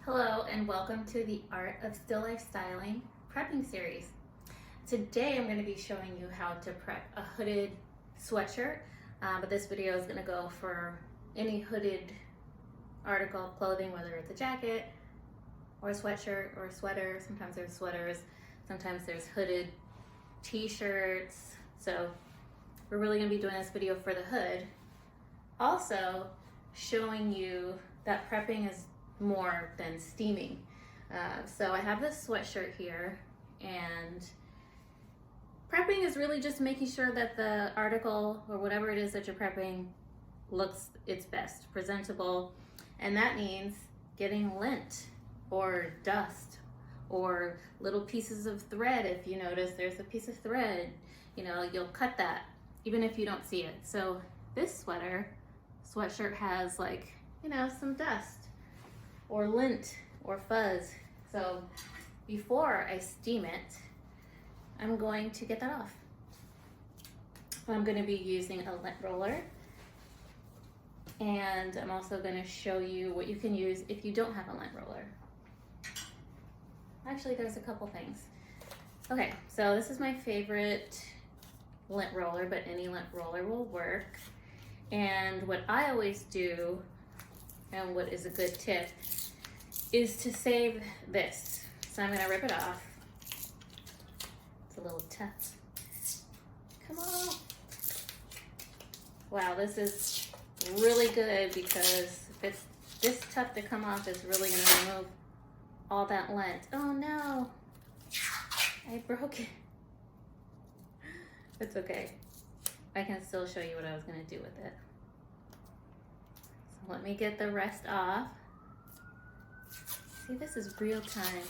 Hello and welcome to the Art of Still Life Styling prepping series. Today I'm going to be showing you how to prep a hooded sweatshirt, but this video is going to go for any hooded article of clothing, whether it's a jacket or a sweatshirt or a sweater. Sometimes there's sweaters, sometimes there's hooded t-shirts. So we're really going to be doing this video for the hood. Also showing you that prepping is more than steaming. So I have this sweatshirt here, and prepping is really just making sure that the article or whatever it is that you're prepping looks its best, presentable, and that means getting lint or dust or little pieces of thread. If you notice there's a piece of thread, you'll cut that even if you don't see it. So this sweatshirt has some dust or lint or fuzz. So before I steam it, I'm going to get that off. I'm going to be using a lint roller, and I'm also going to show you what you can use if you don't have a lint roller. Actually, there's a couple things. Okay, so this is my favorite lint roller, but any lint roller will work. And what I always do, and what is a good tip, is to save this. So I'm gonna rip it off. It's a little tough. Come on. Wow, this is really good because if it's this tough to come off, it's really gonna remove all that lint. Oh no, I broke it. It's okay. I can still show you what I was gonna do with it. So let me get the rest off. See, this is real time.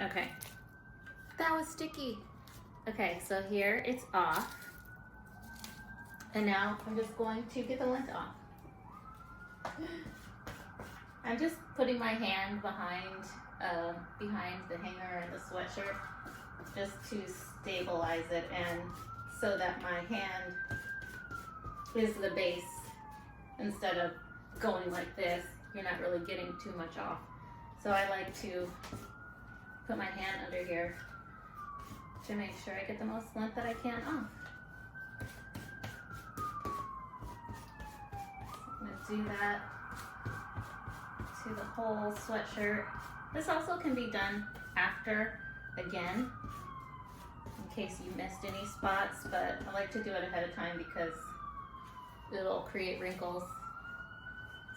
Okay, that was sticky. Okay, so here it's off. And now I'm just going to get the lint off. I'm just putting my hand behind the hanger and the sweatshirt just to stabilize it, and so that my hand is the base instead of going like this. You're not really getting too much off. So I like to put my hand under here to make sure I get the most lint that I can off. I'm gonna do that to the whole sweatshirt. This also can be done after again, in case you missed any spots, but I like to do it ahead of time because it'll create wrinkles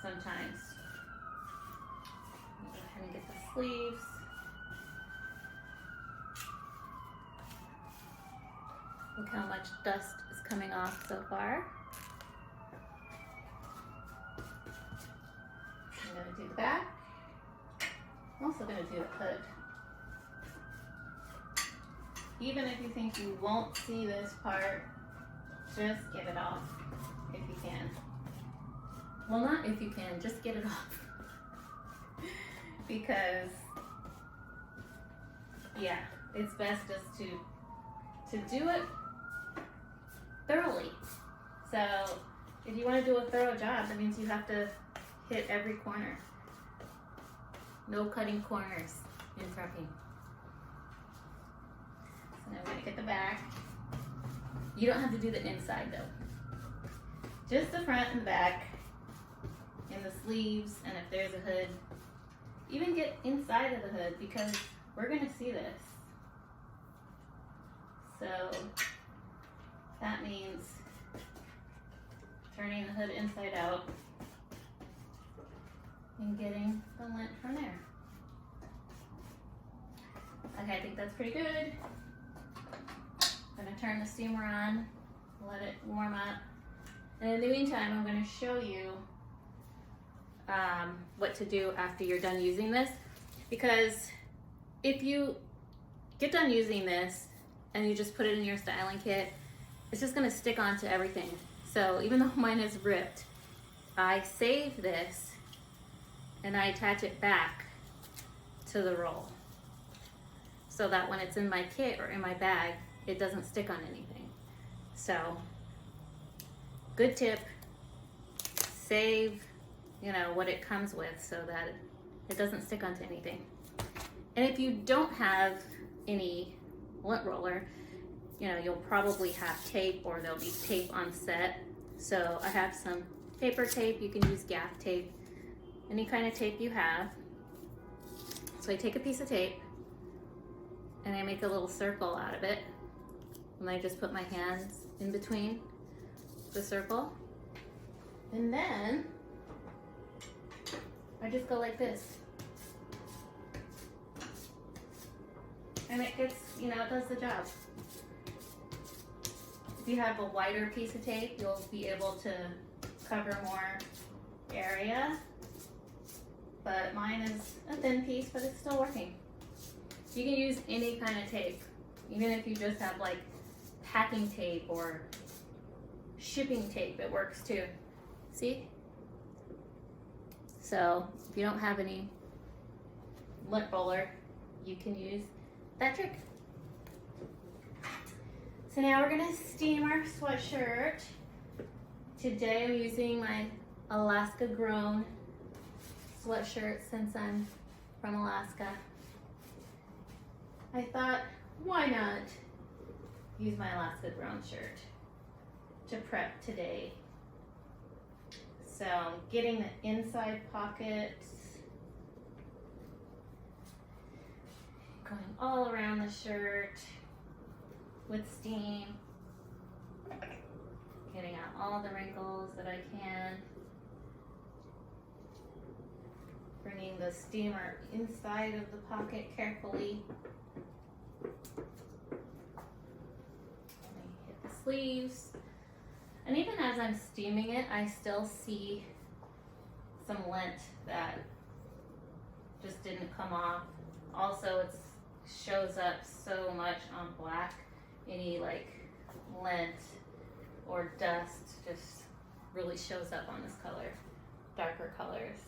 sometimes. Go ahead and get the sleeves. Look how much dust is coming off so far. I'm going to do the back. I'm also going to do the hood. Even if you think you won't see this part, just get it off if you can. Well, not if you can, just get it off. Because, yeah, it's best just to do it thoroughly. So if you want to do a thorough job, that means you have to hit every corner. No cutting corners in prepping. So now we're gonna get the back. You don't have to do the inside though. Just the front and the back, and the sleeves, and if there's a hood. Even get inside of the hood because we're gonna see this. So that means turning the hood inside out and getting the lint from there. Okay, I think that's pretty good. I'm gonna turn the steamer on, let it warm up. And in the meantime, I'm gonna show you what to do after you're done using this, because if you get done using this and you just put it in your styling kit, it's just gonna stick onto everything. So even though mine is ripped, I save this and I attach it back to the roll so that when it's in my kit or in my bag, it doesn't stick on anything. So good tip, save you know, what it comes with so that it doesn't stick onto anything. And if you don't have any lint roller, you know, you'll probably have tape, or there'll be tape on set. So I have some paper tape. You can use gaff tape, any kind of tape you have. So I take a piece of tape and I make a little circle out of it. And I just put my hands in between the circle. And then I just go like this. And it gets, you know, it does the job. If you have a wider piece of tape, you'll be able to cover more area. But mine is a thin piece, but it's still working. You can use any kind of tape, even if you just have like packing tape or shipping tape, it works too. See? So if you don't have any lint roller, you can use that trick. So now we're gonna steam our sweatshirt. Today I'm using my Alaska grown sweatshirt since I'm from Alaska. I thought, why not use my Alaska grown shirt to prep today? So I'm getting the inside pockets, going all around the shirt with steam, getting out all the wrinkles that I can, bringing the steamer inside of the pocket carefully. Hit the sleeves. And even as I'm steaming it, I still see some lint that just didn't come off. Also, it shows up so much on black. Any like lint or dust just really shows up on this color, darker colors.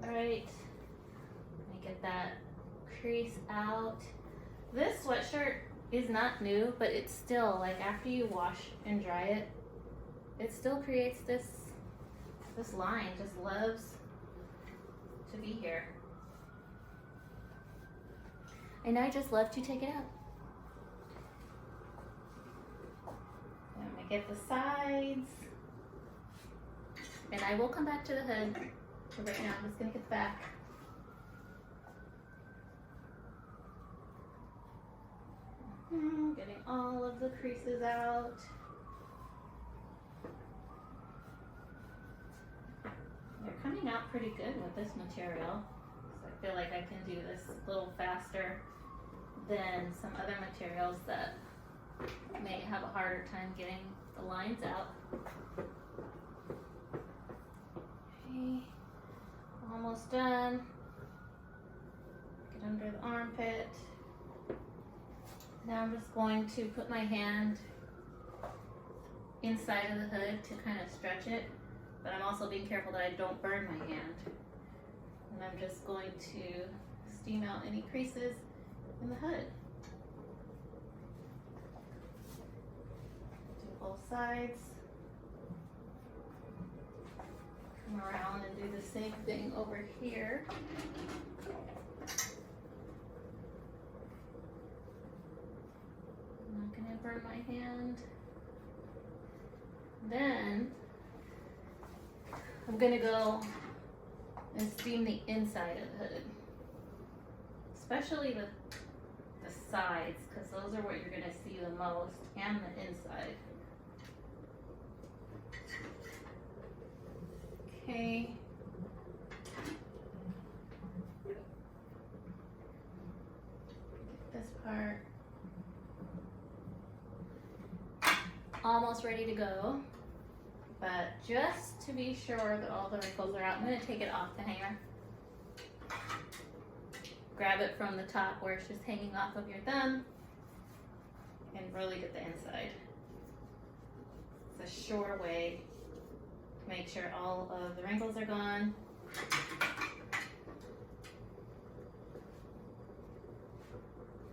All right, let me get that crease out. This sweatshirt is not new, but it's still, like, after you wash and dry it, it still creates this line. Just loves to be here. And I just love to take it out. I'm gonna get the sides, and I will come back to the hood. So right now I'm just gonna get the back. Getting all of the creases out. They're coming out pretty good with this material. So I feel like I can do this a little faster than some other materials that may have a harder time getting the lines out. Okay, almost done. Get under the armpit. Now I'm just going to put my hand inside of the hood to kind of stretch it, but I'm also being careful that I don't burn my hand. And I'm just going to steam out any creases in the hood. Do both sides. Come around and do the same thing over here. I'm not gonna burn my hand. Then I'm gonna go and steam the inside of the hood, especially the sides, because those are what you're gonna see the most, and the inside. Okay. This part almost ready to go, but just to be sure that all the wrinkles are out, I'm going to take it off the hanger. Grab it from the top where it's just hanging off of your thumb and really get the inside. It's a sure way to make sure all of the wrinkles are gone.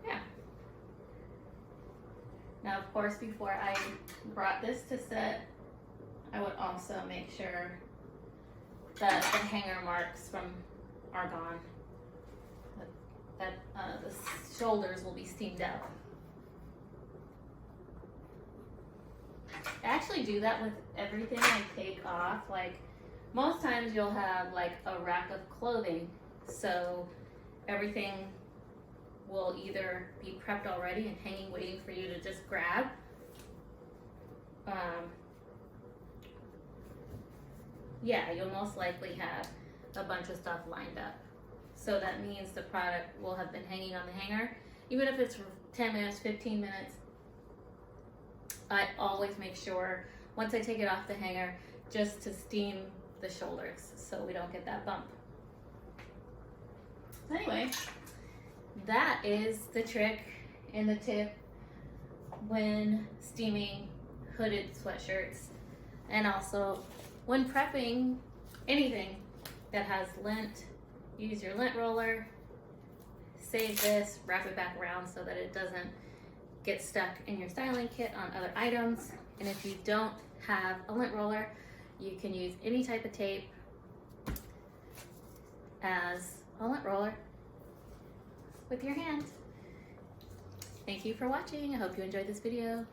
Yeah. Now, of course, before I brought this to set, I would also make sure that the hanger marks are gone. That the shoulders will be steamed out. I actually do that with everything I take off. Like most times you'll have like a rack of clothing, so everything will either be prepped already and hanging waiting for you to just grab. Yeah, you'll most likely have a bunch of stuff lined up. So that means the product will have been hanging on the hanger. Even if it's for 10 minutes, 15 minutes, I always make sure, once I take it off the hanger, just to steam the shoulders so we don't get that bump. Anyway, that is the trick and the tip when steaming hooded sweatshirts, and also when prepping anything that has lint. Use your lint roller, save this, wrap it back around so that it doesn't get stuck in your styling kit on other items. And if you don't have a lint roller, you can use any type of tape as a lint roller with your hand. Thank you for watching. I hope you enjoyed this video.